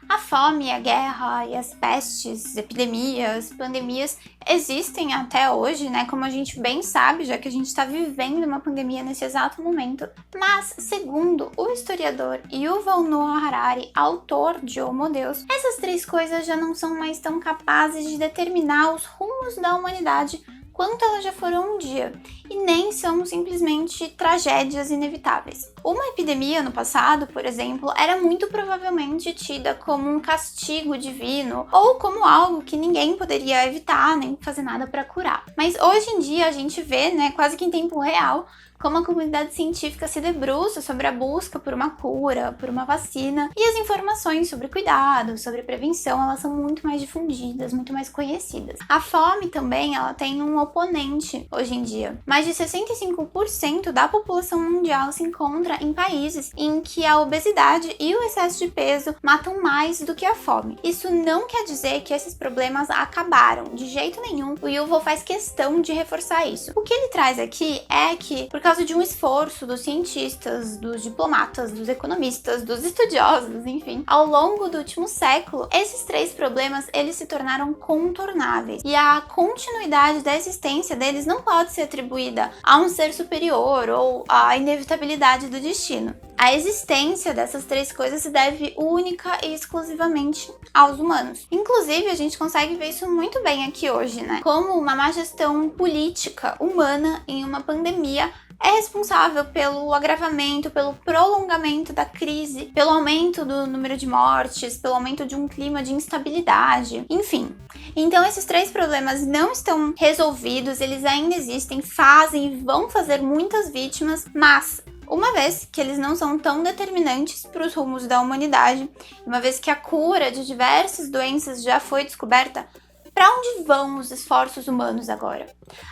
A fome, a guerra e as pestes, epidemias, pandemias existem até hoje, né? Como a gente bem sabe, já que a gente está vivendo uma pandemia nesse exato momento. Mas, segundo o historiador Yuval Noah Harari, autor de Homo Deus, essas três coisas já não são mais tão capazes de determinar os rumos da humanidade quanto elas já foram um dia, e nem são simplesmente tragédias inevitáveis. Uma epidemia no passado, por exemplo, era muito provavelmente tida como um castigo divino ou como algo que ninguém poderia evitar nem fazer nada para curar. Mas hoje em dia a gente vê, quase que em tempo real, como a comunidade científica se debruça sobre a busca por uma cura, por uma vacina, e as informações sobre cuidado, sobre prevenção, elas são muito mais difundidas, muito mais conhecidas. A fome também, ela tem um oponente hoje em dia. Mais de 65% da população mundial se encontra em países em que a obesidade e o excesso de peso matam mais do que a fome. Isso não quer dizer que esses problemas acabaram, de jeito nenhum. O Yuval faz questão de reforçar isso. O que ele traz aqui é que, por causa de um esforço dos cientistas, dos diplomatas, dos economistas, dos estudiosos, enfim, ao longo do último século, esses três problemas eles se tornaram contornáveis e a continuidade da existência deles não pode ser atribuída a um ser superior ou à inevitabilidade do destino. A existência dessas três coisas se deve única e exclusivamente aos humanos. Inclusive, a gente consegue ver isso muito bem aqui hoje, Como uma má gestão política humana em uma pandemia é responsável pelo agravamento, pelo prolongamento da crise, pelo aumento do número de mortes, pelo aumento de um clima de instabilidade, enfim. Então esses três problemas não estão resolvidos, eles ainda existem, fazem e vão fazer muitas vítimas, mas uma vez que eles não são tão determinantes para os rumos da humanidade, uma vez que a cura de diversas doenças já foi descoberta, para onde vão os esforços humanos agora?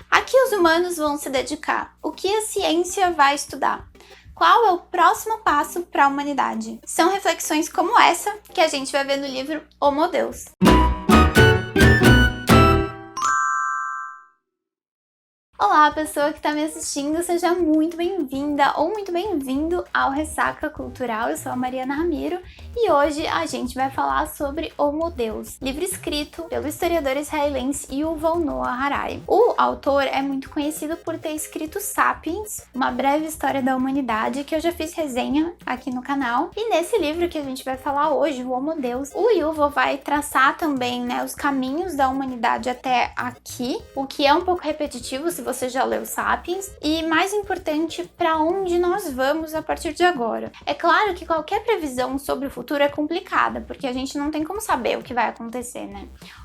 A que os humanos vão se dedicar? O que a ciência vai estudar? Qual é o próximo passo para a humanidade? São reflexões como essa que a gente vai ver no livro Homo Deus. Olá, pessoa que está me assistindo, seja muito bem-vinda ou muito bem-vindo ao Ressaca Cultural. Eu sou a Mariana Ramiro e hoje a gente vai falar sobre Homo Deus, livro escrito pelo historiador israelense Yuval Noah Harari. O autor é muito conhecido por ter escrito Sapiens, uma breve história da humanidade, que eu já fiz resenha aqui no canal. E nesse livro que a gente vai falar hoje, o Homo Deus, o Yuval vai traçar também, os caminhos da humanidade até aqui, o que é um pouco repetitivo se você já leu Sapiens, e mais importante, para onde nós vamos a partir de agora. É claro que qualquer previsão sobre o futuro é complicada, porque a gente não tem como saber o que vai acontecer,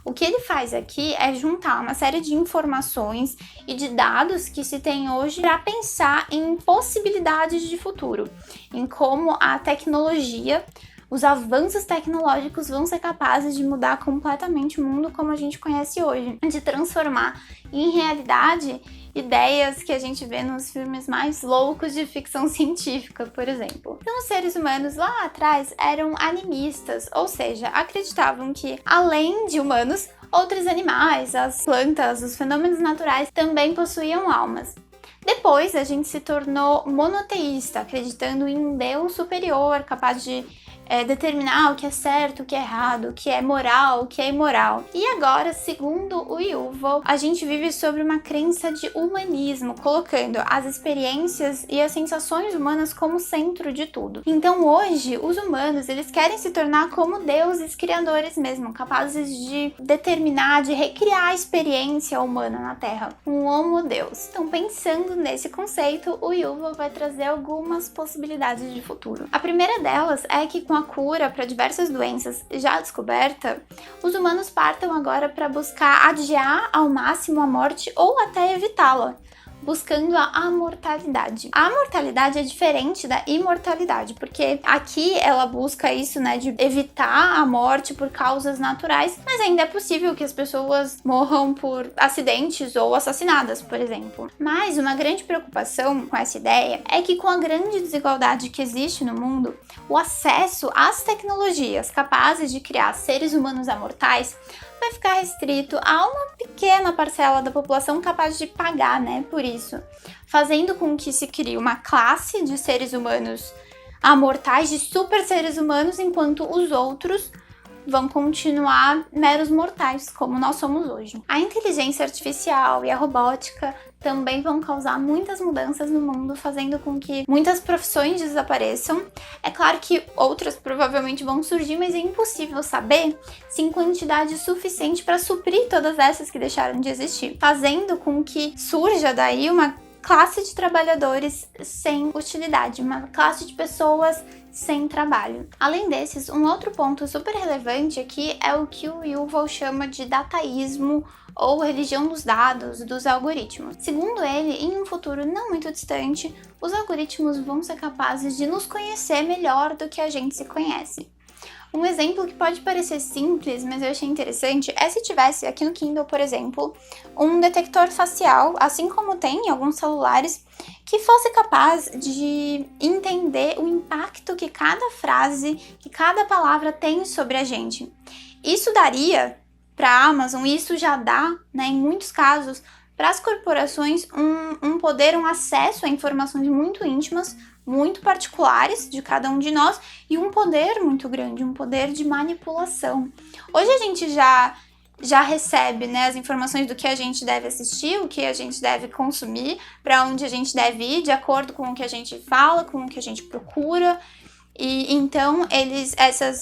O que ele faz aqui é juntar uma série de informações e de dados que se tem hoje para pensar em possibilidades de futuro, em como a tecnologia, os avanços tecnológicos vão ser capazes de mudar completamente o mundo como a gente conhece hoje, de transformar em realidade ideias que a gente vê nos filmes mais loucos de ficção científica, por exemplo. Então, os seres humanos lá atrás eram animistas, ou seja, acreditavam que, além de humanos, outros animais, as plantas, os fenômenos naturais também possuíam almas. Depois, a gente se tornou monoteísta, acreditando em um Deus superior, capaz de determinar o que é certo, o que é errado, o que é moral, o que é imoral. E agora, segundo o Yuval, a gente vive sobre uma crença de humanismo, colocando as experiências e as sensações humanas como centro de tudo. Então hoje, os humanos, eles querem se tornar como deuses criadores mesmo, capazes de determinar, de recriar a experiência humana na Terra, um Homo Deus. Então, pensando nesse conceito, o Yuval vai trazer algumas possibilidades de futuro. A primeira delas é que, com a cura para diversas doenças já descoberta, os humanos partam agora para buscar adiar ao máximo a morte ou até evitá-la, buscando a mortalidade. A mortalidade é diferente da imortalidade, porque aqui ela busca isso, de evitar a morte por causas naturais, mas ainda é possível que as pessoas morram por acidentes ou assassinadas, por exemplo. Mas uma grande preocupação com essa ideia é que, com a grande desigualdade que existe no mundo, o acesso às tecnologias capazes de criar seres humanos imortais vai ficar restrito a uma pequena parcela da população capaz de pagar, por isso, fazendo com que se crie uma classe de seres humanos amortais, de super seres humanos, enquanto os outros vão continuar meros mortais, como nós somos hoje. A inteligência artificial e a robótica também vão causar muitas mudanças no mundo, fazendo com que muitas profissões desapareçam. É claro que outras provavelmente vão surgir, mas é impossível saber se em quantidade suficiente para suprir todas essas que deixaram de existir, fazendo com que surja daí uma classe de trabalhadores sem utilidade, uma classe de pessoas sem trabalho. Além desses, um outro ponto super relevante aqui é o que o Yuval chama de dataísmo, ou religião dos dados, dos algoritmos. Segundo ele, em um futuro não muito distante, os algoritmos vão ser capazes de nos conhecer melhor do que a gente se conhece. Um exemplo que pode parecer simples, mas eu achei interessante, é se tivesse aqui no Kindle, por exemplo, um detector facial, assim como tem em alguns celulares, que fosse capaz de entender o impacto que cada frase, que cada palavra tem sobre a gente. Isso daria para a Amazon, e isso já dá, né, em muitos casos, para as corporações um poder, um acesso a informações muito íntimas, muito particulares de cada um de nós e um poder muito grande, um poder de manipulação. Hoje a gente já recebe, né, as informações do que a gente deve assistir, o que a gente deve consumir, para onde a gente deve ir, de acordo com o que a gente fala, com o que a gente procura. E então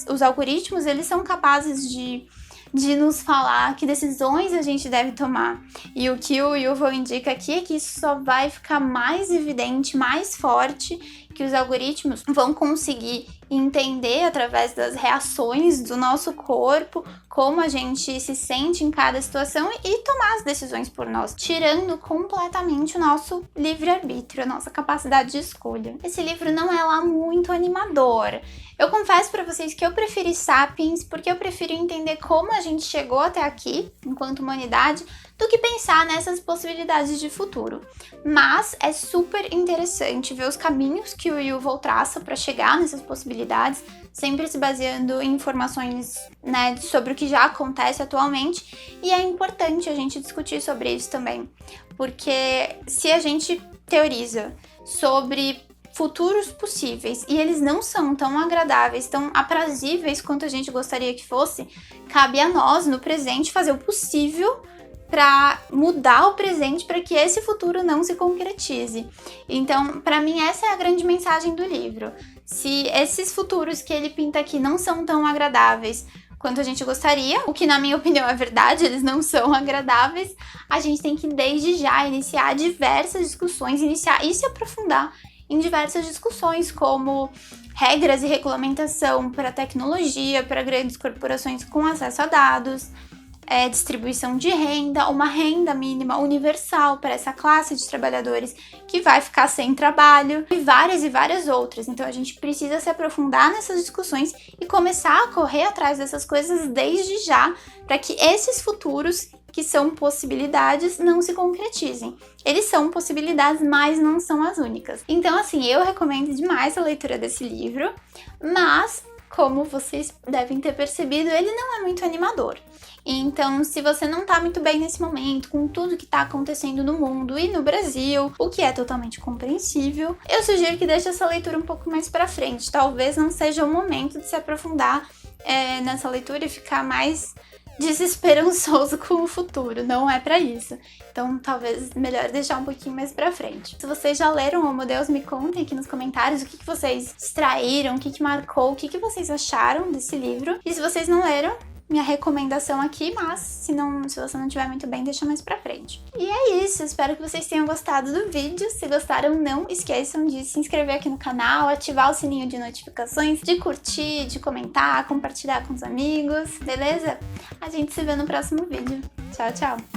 os algoritmos, eles são capazes de nos falar que decisões a gente deve tomar. E o que o Yuval indica aqui é que isso só vai ficar mais evidente, mais forte, que os algoritmos vão conseguir entender através das reações do nosso corpo, como a gente se sente em cada situação e tomar as decisões por nós, tirando completamente o nosso livre-arbítrio, a nossa capacidade de escolha. Esse livro não é lá muito animador. Eu confesso para vocês que eu preferi Sapiens porque eu prefiro entender como a gente chegou até aqui, enquanto humanidade, do que pensar nessas possibilidades de futuro. Mas é super interessante ver os caminhos que o Yuval traça para chegar nessas possibilidades, sempre se baseando em informações, né, sobre o que já acontece atualmente, e é importante a gente discutir sobre isso também, porque se a gente teoriza sobre futuros possíveis e eles não são tão agradáveis, tão aprazíveis quanto a gente gostaria que fosse, cabe a nós, no presente, fazer o possível para mudar o presente para que esse futuro não se concretize. Então, para mim, essa é a grande mensagem do livro. Se esses futuros que ele pinta aqui não são tão agradáveis quanto a gente gostaria, o que na minha opinião é verdade, eles não são agradáveis, a gente tem que desde já iniciar diversas discussões, iniciar e se aprofundar em diversas discussões, como regras e regulamentação para tecnologia, para grandes corporações com acesso a dados, distribuição de renda, uma renda mínima universal para essa classe de trabalhadores que vai ficar sem trabalho e várias outras. Então a gente precisa se aprofundar nessas discussões e começar a correr atrás dessas coisas desde já, para que esses futuros que são possibilidades não se concretizem. Eles são possibilidades, mas não são as únicas. Então, assim, eu recomendo demais a leitura desse livro, mas, como vocês devem ter percebido, ele não é muito animador. Então, se você não tá muito bem nesse momento, com tudo que tá acontecendo no mundo e no Brasil, o que é totalmente compreensível, eu sugiro que deixe essa leitura um pouco mais pra frente. Talvez não seja o momento de se aprofundar nessa leitura e ficar mais desesperançoso com o futuro, não é pra isso. Então, talvez melhor deixar um pouquinho mais pra frente. Se vocês já leram Homo Deus, me contem aqui nos comentários o que vocês extraíram, o que marcou, o que vocês acharam desse livro. E se vocês não leram, minha recomendação aqui, mas se você não estiver muito bem, deixa mais pra frente. E é isso, espero que vocês tenham gostado do vídeo. Se gostaram, não esqueçam de se inscrever aqui no canal, ativar o sininho de notificações, de curtir, de comentar, compartilhar com os amigos, beleza? A gente se vê no próximo vídeo. Tchau, tchau!